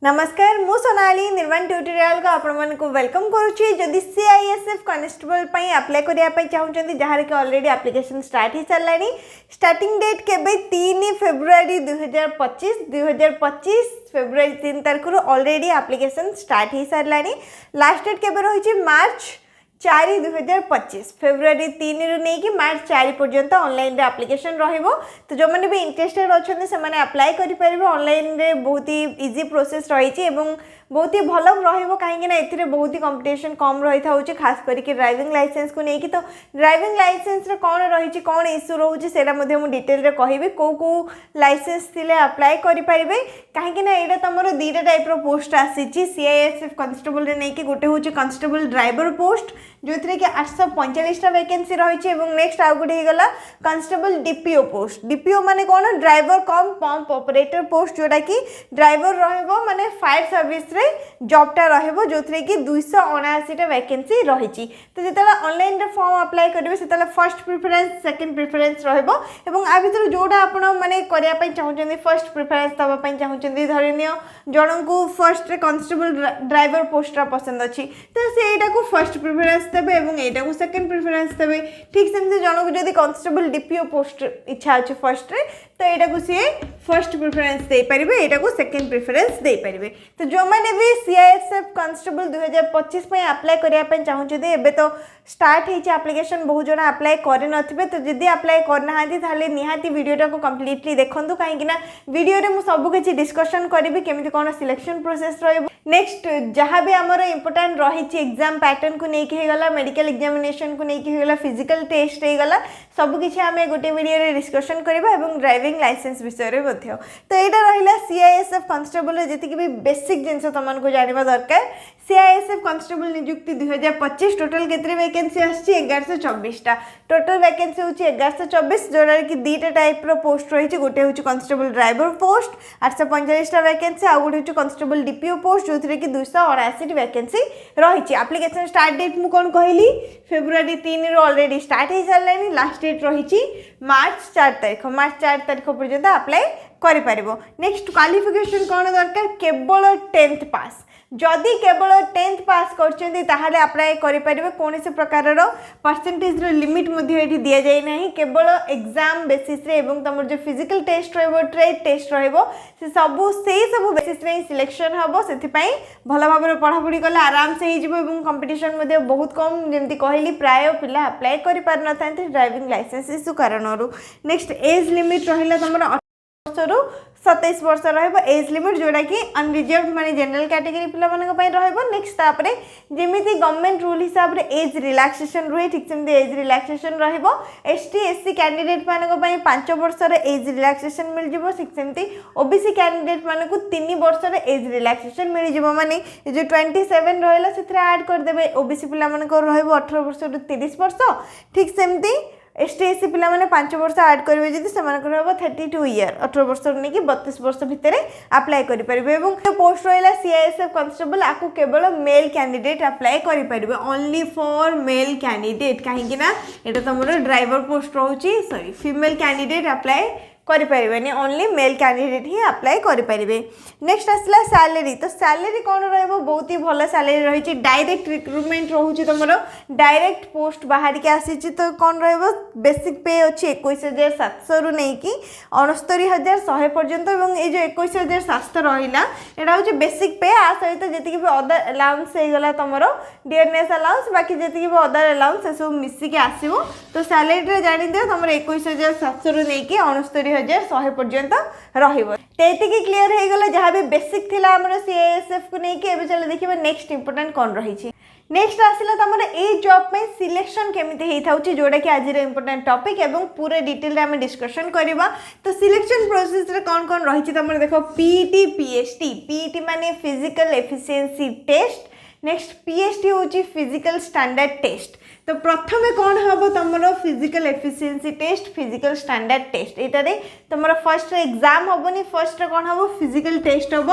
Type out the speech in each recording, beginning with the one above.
नमस्कार मु सोनाली निर्वाण ट्यूटोरियल को आपण को वेलकम करुच्ची जदि CISF कांस्टेबल अप्लाई करने चाहते जहाँ कि ऑलरेडी एप्लिकेशन स्टार्ट हो सारे स्टार्टिंग डेट केबे 3 फेब्रुआरी 2025 फेब्रुआरी 3 तारीख ऑलरेडी एप्लिकेशन स्टार्ट हो सारे लास्ट डेट केबे रही मार्च 4/2025 फेब्रुआरी 3 रु नहीं कि मार्च 4 पर्यंत ऑनलाइन एप्लिकेशन रहिबो। तो जो मैंने भी इंटरेस्टेड अच्छा से मैंने अप्लाई करेंगे ऑनलाइन रे बहुत ही इजी प्रोसेस रही बहुत ही भल रहिबो कहीं बहुत ही कंपटीशन कम रही था खास करके ड्राइविंग लाइसेंस को लेकिन। तो ड्राइविंग लाइसेंस रे कौन रही कौन इश्यू रोचे से डिटेल रे कहबी कौ लाइसेंस थिले अप्लाई करि परिबे कहीं यहाँ तुम दुईटा टाइप पोस्ट आसी CISF कांस्टेबल रे नहीं कि गोटे हूँ कांस्टेबल ड्राइवर पोस्ट जो थी कि 845 वैकेंसी रही नेक्स्ट आउ गोटे होगा कांस्टेबल DPO पोस्ट। DPO माने कौन ड्राइवर कम पंप ऑपरेटर पोस्ट जोटा कि ड्राइवर रहिबो माने फायर सर्विस रे जॉबटा रहिबो जो थी कि 279 वैकेंसी रही। तो जिते ऑनलाइन रे फॉर्म अप्लाई करेंगे से फर्स्ट प्रिफरेंस सेकंड प्रिफरेंस रहिबो एवं आ भीतर जोटा आपण माने करिया पई चाहउछन्ती फर्स्ट प्रिफरेंस दबा पई चाहउछन्ती धरिनियो जणन को फर्स्ट रे कांस्टेबल ड्राइवर पोस्टरा पसंद अछि तो से एटा को फर्स्ट प्रिफरेंस देबे एवं एटा को सेकंड प्रिफरेंस देबे। ठीक सेमते जणन को जदी कांस्टेबल DPO पोस्ट इच्छा अछि फर्स्ट रे तो एटा को सी फर्स्ट प्रिफरेंस दे परिबे एटा को सेकंड प्रिफरेंस दे परिबे। तो जो माने भी CISF कांस्टेबल 2025 पई अप्लाई करिया पई चाहउछन्ती एबे तो स्टार्ट होइछ एप्लिकेशन बहुत जण अप्लाई करे नथिबे तो जदी अप्लाई करना हाथी थाले निहाती वीडियोटा को कंप्लीटली देखंतु कहीं ना वीडियो रे मु सब किछि डिस्कशन करिबी केमिति कोन सिलेक्शन प्रोसेस रहइबो नेक्स्ट जहाँ भी आमर इंपोर्टेंट रही एग्जाम पैटर्न को लेकिन होगा मेडिकल एग्जामिनेशन को लेकिन होगा फिजिकल टेस्ट होगा सबकि आम गोटे वीडियो रे डिस्कशन करबा एवं ड्राइविंग लाइसेंस विषय रे मध्य। तो यहाँ रहा CISF कांस्टेबल जी भी बेसिक जिनस तुमको जानवा दरकार। CISF कांस्टेबल निजुक्ति 2025 टोटल केते वैकेंसी आछि 1124टा टोटल वैकेंसी होछि 1124 जोड़ा कि दुईटा टाइप रो पोस्ट रही गोटे हूँ कांस्टेबल ड्राइवर पोस्ट 845टा वैकेंसी आ गोटे हूँ कांस्टेबल DPO पोस्ट जो थी कि 279 वैकेंसी रही। एप्लिकेशन स्टार्ट डेट मु कौन कहली फेब्रुआरी 3 रो ऑलरेडी स्टार्ट हो सारे लास्ट डेट रही मार्च 4 तारीख पर्यंत अप्लाई करि परिबो। नेक्स्ट क्वालिफिकेशन कौन दरकार केवल 10th पास जदि केवल 10th पास करछन्ती ताहाले अप्लाई करि परिबे कौन से प्रकार रो परसेंटेज रो लिमिट मध्ये एठी दिया जाय नाही केवल एग्जाम बेसिस रे एवं तमर जो फिजिकल टेस्ट रहबो ट्रेड टेस्ट रहबो से सब बेसिस रे सिलेक्शन हबो सेति पई भलो भाबरे पढा पढी करले आराम से ही जिवो एवं कंपटीशन मध्ये बहुत कम जेमति कहली प्राय पिला अप्लाई करि पार न थांती ड्राइविंग लाइसेंस इशू कारणरू। नेक्स्ट एज लिमिट रहिला तमर 27 वर्ष एज लिमिट जोड़ा कि अनरिजर्व माने जनरल कैटेगरी पिला मानक पई रहबो। नेक्स्ट तापरे जेमिति गवर्नमेंट रूल हिसाब रे एज रिलैक्सेशन रुहे ठीक सेमति एज रिलैक्सेशन रहबो। ST SC कैंडिडेट मानक पई 5 वर्ष रे एज रिलैक्सेशन मिल जिवो ठीक सेमति OBC कैंडिडेट मानक 3 वर्ष रे एज रिलैक्सेशन मिल जिवो माने जो 27 रहला सेथरे ऐड कर देबे OBC पिला मानक रहबो 18 वर्ष रु 30 वर्ष ठीक सेमति ST SC पिला माने 5 वर्ष ऐड करिवे जदि समान करबो 32 ईयर 18 वर्ष नै कि 32 वर्ष भितरे अप्लाई करि परिबे एवं पोस्ट रहला CISF कांस्टेबल आकु केवल मेल कैंडिडेट अप्लाई करि परिबे ओनली फॉर मेल कैंडिडेट कहीं ना एटा तमरो ड्राइवर पोस्ट रहउची सॉरी फीमेल कैंडिडेट अप्लाई करि परिबेनी ओनली मेल कैंडिडेट ही अप्लाई करि परिबे। नेक्स्ट आसला सैलरी तो सैलरी कौन रहबो बहुत ही भल सैलरी रही डायरेक्ट रिक्रुटमेंट रहउची तमरो डायरेक्ट पोस्ट बाहर के आसी तो कौन रहबो बेसिक पे अछि 21700 रु नहीं कि 69100 पर्यंत एवं ए जो 21700 रहिला एटा होची बेसिक पे आ सहित जति कि अदर अलाउंस हे गला तमरो डियरनेस अलाउंस बाकी जति कि अदर अलाउंस से सब मिसी के आसीबो। तो सैलरी रे जानि दियो तमरो 21700 रु नहीं कि 69100 पर्यंत रहिबो। तेति कि क्लियर हे गला जहां भी बेसिक थिला हमरो CISF को नहीं कि एबे चले देखिबा नेक्स्ट इंपोर्टेंट कोन रही छी। नेक्स्ट आसिला तमरे ए जॉब में सिलेक्शन केमिति हेई थाउची जोडा कि आज रे इंपोर्टेंट टॉपिक एवं पूरे डिटेल रे हम डिस्कशन करबा। तो सिलेक्शन प्रोसेस रे कोन कोन रही छी तमरे देखो PET PST PET माने physical efficiency test next PST होची फिजिकल स्टैंडर्ड टेस्ट। तो प्रथमे कौन हम तुम physical efficiency test physical standard test यहाँ तुम फर्स्ट एग्जाम हेनी फर्स्ट कौन हम फिजिकल टेस्ट हम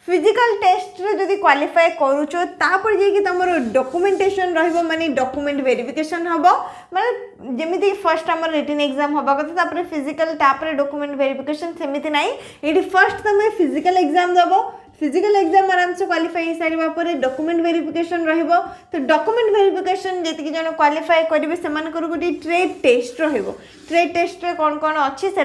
फिजिकल टेस्ट रे जदि क्वालिफाई करूछ तापर जे कि तमरो डॉक्यूमेंटेशन रहबो माने डॉक्यूमेंट वेरिफिकेशन हबो माने जेमिति फर्स्ट हमर रिटन एग्जाम हबा कथा तापर फिजिकल तापर डॉक्यूमेंट वेरिफिकेशन सेमिति नाही एडी फर्स्ट तमे फिजिकल एग्जाम दबो फिजिकल एग्जाम आराम से क्वालिफाई हो सारा पर डॉक्यूमेंट वेरिफिकेशन रहिबो तो डॉक्यूमेंट वेरिफिकेशन जति जन क्वालिफाई करेंगे से गोटे ट्रेड टेस्ट रहिबो ट्रेड टेस्ट रे कौन कौन अच्छी से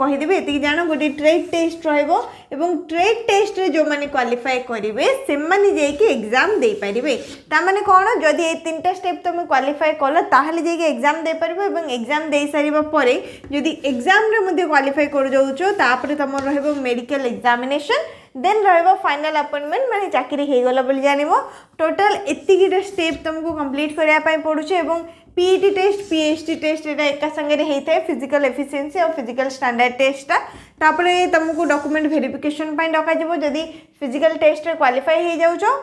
कहीदेवी ये जान गोटे ट्रेड टेस्ट रहिबो एवं ट्रेड टेस्ट रे जो माने क्वालिफाई करेंगे से माने जाइए एग्जाम दे पारिबे ता माने कौन जदि ये 3टा स्टेप तुम क्वालिफाई कल ताहले जाइए एग्जाम दे पारिबो एवं एग्जाम दे सारिबा परे जदि एग्जाम रे मध्ये क्वालिफाई कर जाउछो तापरे तमर रहबो मेडिकल एग्जामिनेशन देन रहिबो फाइनल अपॉइंटमेंट माने चाकरी हे गला बोली जानिबो टोटल एतिकिटा स्टेप तुमको कंप्लीट करिया पई पडुछे एवं पीईटी टेस्ट पीएचडी टेस्ट एटा एका संगे होता है फिजिकल एफिशिएंसी और फिजिकल स्टैंडर्ड टेस्टा तापरे तुमको डॉक्यूमेंट वेरिफिकेशन पाई डका जिवो जदी फिजिकल टेस्ट रे क्वालिफाई हो जाउछो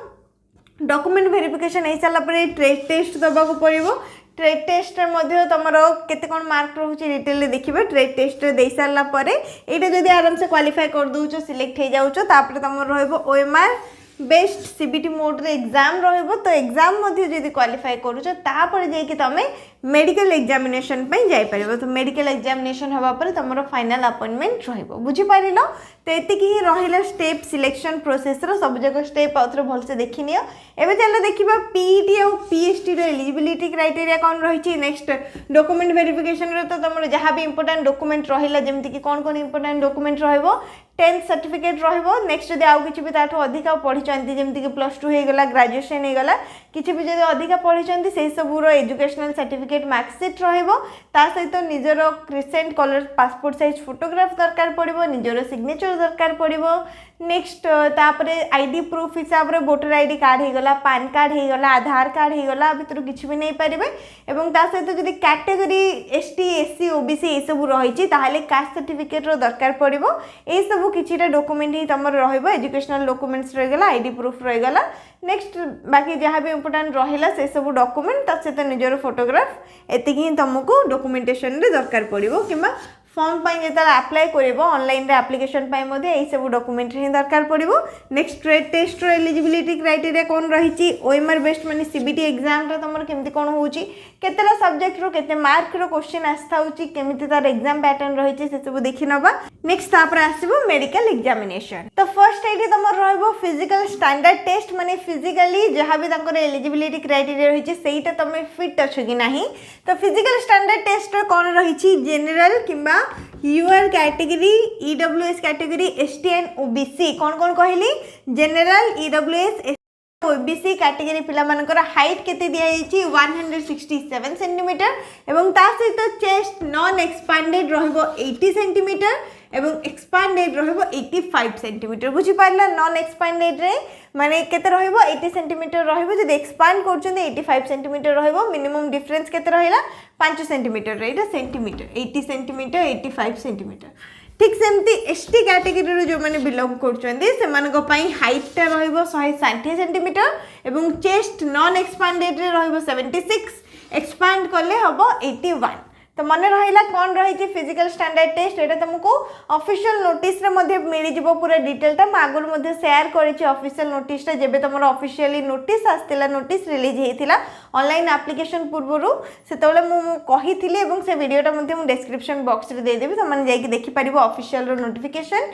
डॉक्यूमेंट वेरिफिकेशन हो सारा पर ट्रेड टेस्ट दबाको पड़िबो ट्रेड टेस्ट रे तुम केते कौन मार्क रोचे डिटेल देखिए ट्रेड टेस्ट रे दे सारा पर यहाँ जब आराम से क्वालिफाई कर दौच सिलेक्ट हो जाऊँ तापर तुम ओएमआर बेस्ट सीबीटी मोड रे एग्जाम रहिबो तो एग्जाम मध्ये जदि क्वालिफाई करूछ तापर जे कि तमे मेडिकल एग्जामिनेशन पे जाई परिबो तो मेडिकल एग्जामिनेशन हवा पर तमरो फाइनल अपॉइंटमेंट रहिबो बुझी पारिलो तो एति की रहिला स्टेप सिलेक्शन प्रोसेस रो सब जगह स्टेप आउथरे भल से देखि नियो एबे चलो देखिबा पीईटी और पीएचडी रो एलिजिबिलिटी क्राइटेरिया कोन रहिछि नेक्स्ट डॉक्यूमेंट वेरिफिकेशन रो तो तमरो जहां भी इंपोर्टेंट डॉक्यूमेंट रहिला जेमति कि कोन इंपोर्टेंट डॉक्यूमेंट रहिबो 10th सर्टिफिकेट रहिबो नेक्स्ट जदि आउ किछि भी ताठो अधिका पढिचंती जेमति कि +2 हे गला ग्रेजुएशन हे गला किछि भी जदि अधिका पढिचंती से सब रो एजुकेशनल सर्टिफिकेट मार्कशीट रहिबो ता सहित निजर recent colour passport size photograph दरकार पड़िबो निजर सिग्नेचर दरकार पड़िबो नेक्स्ट तापरे आईडी प्रूफ हिसाब रे वोटर आईडी कार्ड हे गला पैन कार्ड हे गला आधार कार्ड हे गला भितर किछि भी नै पारिबे एवं ता सहित जदि कैटेगरी एसटी एससी ओबीसी ए सब रहिछि ताहाले कास्ट सर्टिफिकेट रो दरकार पड़िबो ए सब किछिटा डॉक्यूमेंट ही तमर रहइबो एजुकेशनल डॉक्यूमेंट्स रह गला आईडी प्रूफ रह गला नेक्स्ट बाकी जहाँ भी इंपोर्टेंट रहिला से सब डॉक्यूमेंट ता सहित निजर फोटोग्राफ एतिक ही तुमको डॉक्यूमेंटेशन रे दरकार पड़िबो किबा फॉर्म पाई जेता अप्लाई करिवो ऑनलाइन रे एप्लिकेशन पाई मध्ये एई सब डॉक्यूमेंट रे दरकार पड़िबो नेक्स्ट ट्रेड टेस्ट रो एलिजिबिलिटी क्राइटेरिया कोन रहिछि ओएमआर बेस्ड माने सीबीटी एग्जाम रे तमर केमति कोन होउछि केतेला सब्जेक्ट रो केते मार्क रो क्वेश्चन आस्था होउछि केमिति तार एग्जाम पैटर्न रहिछि से सब देखि नबा नेक्स्ट तापर आसीबो मेडिकल एग्जामिनेशन तो फर्स्ट एटी तमर रहइबो फिजिकल स्टैंडर्ड टेस्ट माने फिजिकली जहां भी ताकर एलिजिबिलिटी क्राइटेरिया रहिछि सेईटा तमे फिट अछि कि नाही तो फिजिकल स्टैंडर्ड टेस्ट रो कोन रहिछि जनरल किबा UR category EWS category ST and OBC कौन कौन कहली जनरल ईडब्ल्यूएस ओबीसी कैटेगरी पिला मानकर हाइट केते दिया जायछि 167 सेंटीमीटर एवं ता सहित चेस्ट नॉन एक्सपांडेड रहबो 80 सेंटीमीटर एवं एक्सपांडेड रहबो 85 सेंटीमीटर बुझी पारला नॉन एक्सपांडेड रे माने केते रहबो 80 सेंटीमीटर रहबो जदि एक्सपांड करछन 85 सेंटीमीटर रहबो मिनिमम डिफरेंस केते रहिला 5 सेंटीमीटर रे एटा सेंटीमीटर 80 सेंटीमीटर 85 सेंटीमीटर ठीक सेमती एसटी कैटेगरी जो मैंने बिलोंग कर हाइटा रहिबो 160 सेंटीमीटर एवं चेस्ट नॉन एक्सपांडेड रे रहिबो 76 एक्सपांड कले हबो 81 तो मन रहा कौन रही फिजिकल स्टैंडर्ड टेस्ट ये तुमको ऑफिशियल नोटिस रे मध्य मिल जिवो पूरा डिटेलटा मैं आगुर मध्य शेयर करिछि ऑफिशियल नोटिसटा जेबे तुमर ऑफिशियली नोटिस आस्तिला नोटिस रिलीज हेतिला ऑनलाइन एप्लिकेशन पूर्वरु सेतबेले मु कहिथिली एवं से वीडियोटा मध्य मु डिस्क्रिप्शन बॉक्स रे दे देबी तमन जाई कि देखि परिबो ऑफिशियल रो नोटिफिकेशन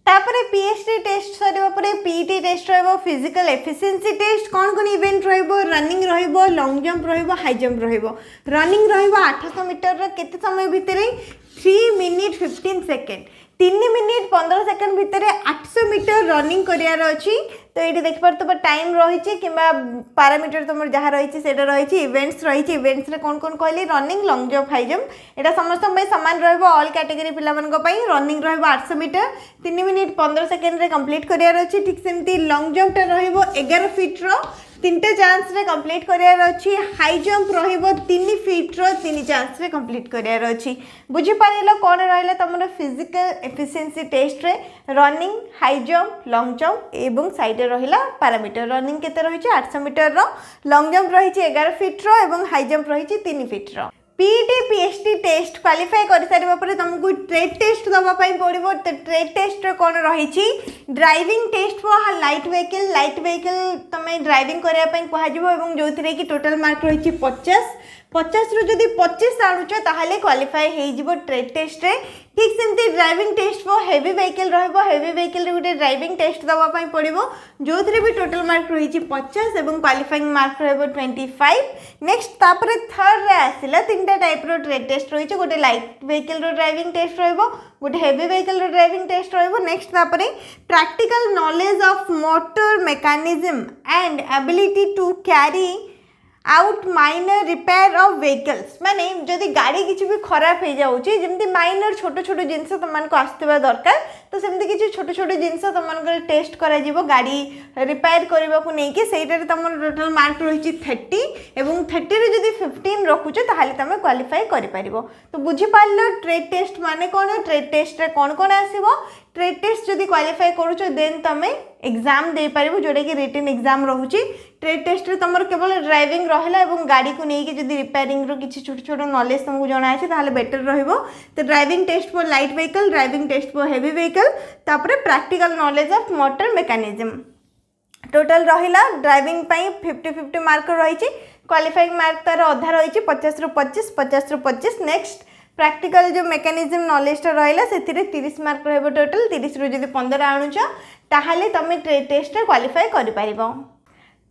तापरे पीएचडी टेस्ट सरिबा परे पीईटी टेस्ट रहबो फिजिकल एफिशिएंसी टेस्ट कौन इवेंट रहबो रनिंग रहबो लॉन्ग जंप रहबो हाई जंप रहबो रनिंग रहबो 800 मीटर रो केते समय भितरे 3 मिनिट 15 सेकंड 3 मिनिट 15 सेकंड भितर 800 मीटर रनिंग करियार अछि तो ये देख पार टाइम रही कि पारामीटर तुम जहाँ रही से रही इवेंट्स रही इवेंट्स रे कौन कौन कहली running long jump high jump यहाँ समस्त सामान रॉल कैटेगरी पिलानी रनिंग रहा 800 मीटर 3 मिनिट 15 सेकेंड कंप्लीट करियार अछि ठीक सेमती लॉन्ग जंपटा रहिबो 11 फीट रो 3टा चांस रे कंप्लीट करियार अछि हाई जंप रहिबो 3 फीट रो 3 चांस रे कंप्लीट करियार अछि बुझी पारिलो कोन रहला तमरो फिजिकल एफिशिएंसी टेस्ट रे running high jump long jump एवं साइड रे रहिला पैरामीटर रनिंग केते रहिछि 800 मीटर रो लॉन्ग जंप रहिछि 11 फीट रो एवं हाई जंप रहिछि 3 फीट रो पीईटी पीएचडी टेस्ट क्वालिफाई कर सारिबा परे तुमको ट्रेड टेस्ट दबा पई पड़िबो तो ट्रेड टेस्ट रे कोन रहिछि driving test for light vehicle तमे ड्राइविंग करिया पई कहा जिवो एवं जोथिरे कि टोटल मार्क रहिछि 50 50 रु जदि 25 आणुच ताहले क्वालिफाई हो ट्रेड टेस्ट रे। ठीक सेमती driving test for heavy vehicle रहिबो। हेवी व्हीकल रे गोटे ड्राइविंग टेस्ट दवा पई पड़िबो जो थरे भी टोटल मार्क रही 50 एवं क्वालिफाइंग मार्क रहिबो 25। नेक्स्ट तापरे थर्ड रे आसिला तीनटा टाइप रो ट्रेड टेस्ट रही गोटे लाइट व्हीकल रो ड्राइविंग टेस्ट रहिबो गोटे हेवी व्हीकल रो ड्राइविंग टेस्ट रहिबो। नेक्स्ट तापरे practical knowledge of motor mechanism and ability to carry out minor repair of vehicles माने जदि गाड़ी किसी भी खराब हो जाऊँगी जमी माइनर छोट छोट जिनस तुमको आसवा दरकार तो सेमती किसी छोट छोट जिनस तुम टेस्ट कर गाड़ी रिपेयर करने को लेकिन सहीटार तुम टोटाल मार्क रही 30 एवं 30 रे जदि 15 रखुच ताहले तुम क्वालिफाई कर तो बुझीपार ट्रेड टेस्ट माने कौन ट्रेड टेस्ट रे कौन कौन आसीबो ट्रेड टेस्ट जदि क्वालिफाई करूछ देन तुम एग्जाम दे पारिबो जोटा कि रिटन एग्जाम रहुची। ट्रेड टेस्ट रे तुम केवल ड्राइविंग रहिला एवं गाड़ी को लेकिन जदि रिपेयरिंग रो किछि छोट छोट नॉलेज तुमको जଣା अछि ताहले बेटर रहिबो। तो driving test for light vehicle driving test for heavy vehicle तापरे practical knowledge of motor mechanism total रहिला ड्राइविंग पई 50-50 मार्क रही क्वालिफाइंग मार्क तार अधा रही 50 रु 25 50 रु 25। नेक्स्ट प्रैक्टिकल जो मेकानिज्म नॉलेज रहा से 30 मार्क रहिबो टोटल 30 रु जदि 15 आणुच ताहले तुम ट्रेड टेस्ट क्वालिफाई कर पारिबो।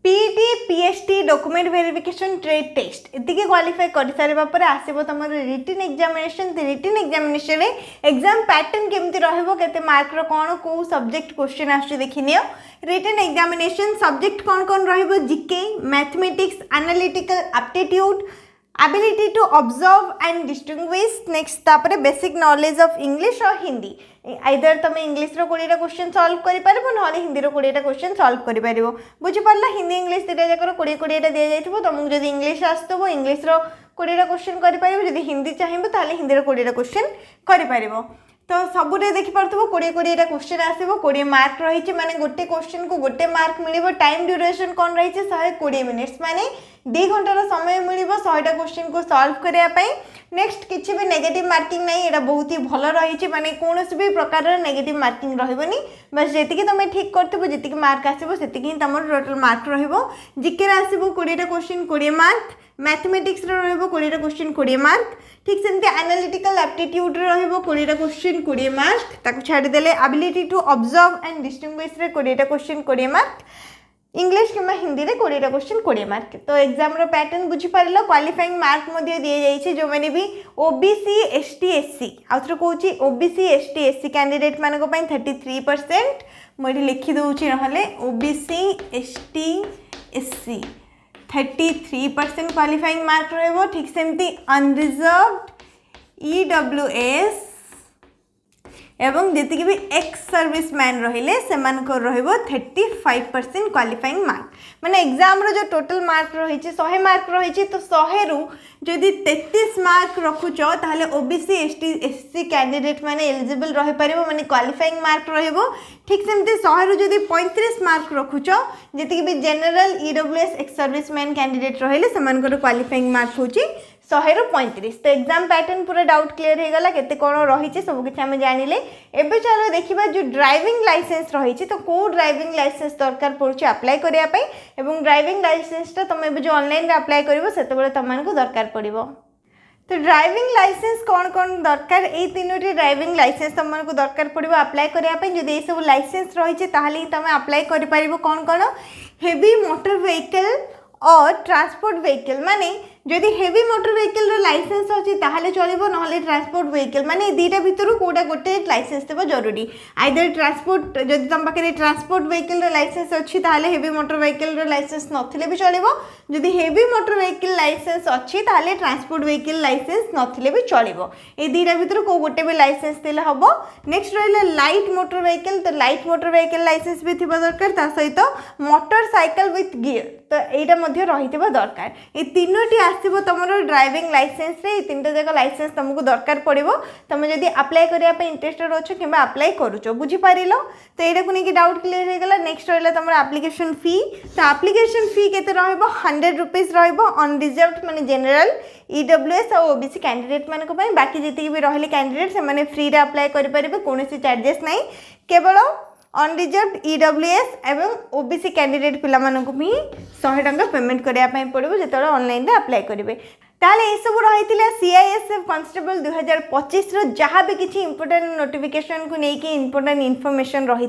PT PST document verification trade test इतनी क्वालिफाई कर सारा पर आसो तुम written examination written examination exam pattern केमती रहिबो केते मार्क रो कौन को सब्जेक्ट क्वेश्चन आछे देखिनियो। रिटन एग्जामिनेशन सब्जेक्ट कौन कौन रहिबो GK mathematics analytical aptitude ability to observe and distinguish। Next तापरे बेसिक नॉलेज ऑफ इंग्लिश और हिंदी आइदर तुम इंग्लिश रो 20टा क्वेश्चन सॉल्व करि परबो न हिंदी रो 20टा क्वेश्चन सॉल्व करि परबो। बुझि परला हिंदी इंग्लिश दिटा जाकर 20-20टा दिया जाइतबो तुमको जदि इंग्लिश आस्तबो इंग्लिश रो 20टा क्वेश्चन करि परबो जदि हिंदी चाहिबो ताले हिंदी रो 20टा क्वेश्चन करि परबो। तो सबुरे देखि पारथबो 20-20टा क्वेश्चन आसीबो 20 मार्क रही माने गोटे क्वेश्चन को गोटे मार्क मिलिबो। टाइम ड्यूरेशन कोन रही 120 मिनिट्स माने 2 घंटार समय मिलिबो 100टा क्वेश्चन को सॉल्व करिया पई। नेक्स्ट किछि भी नेगेटिव मार्किंग नहीं एटा बहुत ही भल रही माने कोनोसी भी प्रकार नेगेटिव मार्किंग रहबनी बस जेतिकी तुम ठीक करथबो जेतिकी मार्क आसीबो सेतिकी तमर टोटल मार्क रहिबो। जीके रे आसीबो 20टा क्वेश्चन 20 मार्क मैथमेटिक्स रहिबो 20टा क्वेश्चन 20 मार्क। ठीक सेमती एनालिटिकल एप्टीट्यूड रहिबो 20टा क्वेश्चन 20 मार्क ताकू छाडी देले ability to observe and distinguish रे 20टा क्वेश्चन 20 मार्क। इंग्लिश किंवा हिंदी रे 20टा क्वेश्चन 20 मार्क। तो एग्जाम रो पैटर्न बुझी पारलो क्वालिफाइंग मार्क मध्ये दिए जाइछे जो माने भी ओबीसी एसटी एससी आउथरो कहूची ओबीसी एसटी एससी कैंडिडेट मानको पई 33% मोडी लिखि दउची रहले OBC ST SC 33% qualifying mark रहबो। ठीक सेमती अनरिजर्व्ड ईडब्ल्यूएस एवं जी भी एक्स सर्विस मैन रहिले सेमानकर रहिबो 35% क्वालिफाइंग मार्क माने एग्जाम रो जो टोटल मार्क रही 100 मार्क रही तो 100 रु जदि 33 मार्क रखुच ताहले ओबीसी एसटी एससी कैंडिडेट माने एलिजिबल रहि परिबो माने क्वालिफाइंग मार्क रहिबो। ठीक सेमती 100 रु जदि 35 मार्क रखुच जेति भी general EWS ex service man candidate रहिले सेमानकर क्वालिफाइंग मार्क होची 100 रु 35। तो एग्जाम पैटर्न पूरा डाउट क्लियर हो गला केते कोन रही सब किछि हम जानिले। एबे चलो देखिबा जो ड्राइविंग लाइसेंस रही तो को ड्राइविंग लाइसेंस दरकार पड़ुछि अप्लाई करिया पई एवं ड्राइविंग लाइसेंस ता तुम जो ऑनलाइन रे अप्लाई करिवो सेते बेले तमनको दरकार पड़िबो। तो ड्राइविंग लाइसेंस कौन दरकार ए तीनोटी ड्राइविंग लाइसेंस तुमको दरकार पड़िबो अप्लाई करिया पई। जदि ए सब लाइसेंस रही ताहले तुम अप्लाई करि परिबो कौन हेवी मोटर व्हीकल और ट्रांसपोर्ट व्हीकल माने जदि हेवी मोटर व्हीकल रो लाइसेंस अछि ताहले चलिबो नहले ट्रांसपोर्ट व्हीकल माने दीटा भितरु कोडा गोटे लाइसेंस देबो जरूरी। आइदर ट्रांसपोर्ट जदि तुम पाखे ट्रांसपोर्ट व्हीकल रो लाइसेंस अछि ताहले हेवी मोटर व्हीकल रो लाइसेंस नथिले भी चलिबो। जदि हेवी मोटर व्हीकल लाइसेंस अछि ताहले ट्रांसपोर्ट व्हीकल लाइसेंस नथिले भी चलिबो। ए दीटा भितरु को गोटे भी लाइसेंस देले हबो। नेक्स्ट रहले लाइट मोटर व्हीकल तो लाइट मोटर व्हीकल लाइसेंस भी थिबा दरकार ता सहित मोटरसाइकल विथ गियर तो एटा मध्ये रहितबा दरकार। ए तीनोटी आसीबो तमरो ड्राइविंग लाइसेंस रे तीनटा जगह लाइसेंस तुमको दरकार पड़िबो। तुम जदि अप्लाई करिया पे इंटरेस्टेड अछो किबा अप्लाई करूचो बुझी पारिलो। तो एटा को नेकी डाउट क्लियर हो गला। नेक्स्ट रहला तमरो एप्लीकेशन फी तो एप्लीकेशन फी केते रहइबो 100 रुपीस रहइबो अनरिजर्व्ड माने जनरल ईडब्ल्यूएस और ओबीसी कैंडिडेट मानको पई बाकी जति भी रहले कैंडिडेट से माने फ्री रे अप्लाई करि परिबे कोनोसी चार्जेस नाही केवल अनरिजर्व्ड ईडब्ल्यूएस एवं ओबीसी कैंडिडेट पिला मानकु भी 100 टंका पेमेंट करिया पई पड़िबो जेतले ऑनलाइन रे अप्लाई करिवे। ताले ये सब रही CISF Constable 2025 जहाँ भी किसी इंपोर्टेंट नोटिफिकेशन को लेकिन इंपोर्टेंट इनफॉरमेशन रही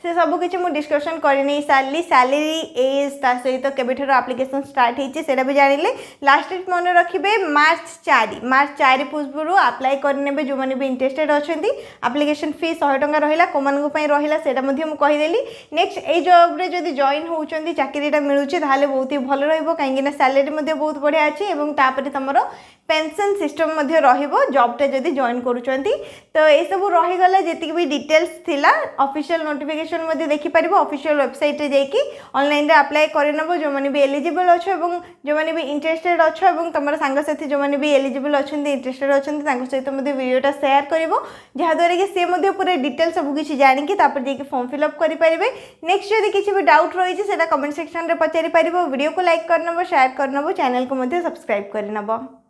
से सब किसी मुझे डिस्कशन कर नहीं सारी सैलरी एज ता सहित केबेठर एप्लिकेशन स्टार्ट होता भी जानिले लास्ट डेट मन रखिए मार्च 4 पूर्व अप्लाई करने जो मैंने भी इंटरेस्टेड अच्छा एप्लिकेशन फी 100 टंका रहा कौन रहा से कहीदेली नेक्स्ट ये जॉब जब जॉइन होती चाकरीटा मिलूँ ताल बहुत ही भल रही सैलरी बहुत बढ़िया अच्छी तुम पेंशन सिस्टम जॉबटा जदि जॉइन करुँच तो ये सब रहीगला जी भी डिटेल्स थिला ऑफिशियल नोटिफिकेशन देखिपर ऑफिशियल वेबसाइट जाकि ऑनलाइन रे अप्लाई करनब जो मैंने भी एलिजिबल अच्छे जो मैंने भी इंटरेस्टेड अच्छे तुम सांगसाथी जो मैंने भी एलिजिबल अच्छा इंटरेस्टेड अच्छा सहित वीडियोटा शेयर कर जहाँद्वारा कि सी पूरा डिटेल सब किसी जानिकी जाकि फॉर्म फिलअप करेंगे नेक्स्ट जब किसी भी डाउट रही है कमेंट सेक्शन में पचारि पार वीडियो को लाइक करनब शेयर करनब चैनल को सब्सक्राइब करनब।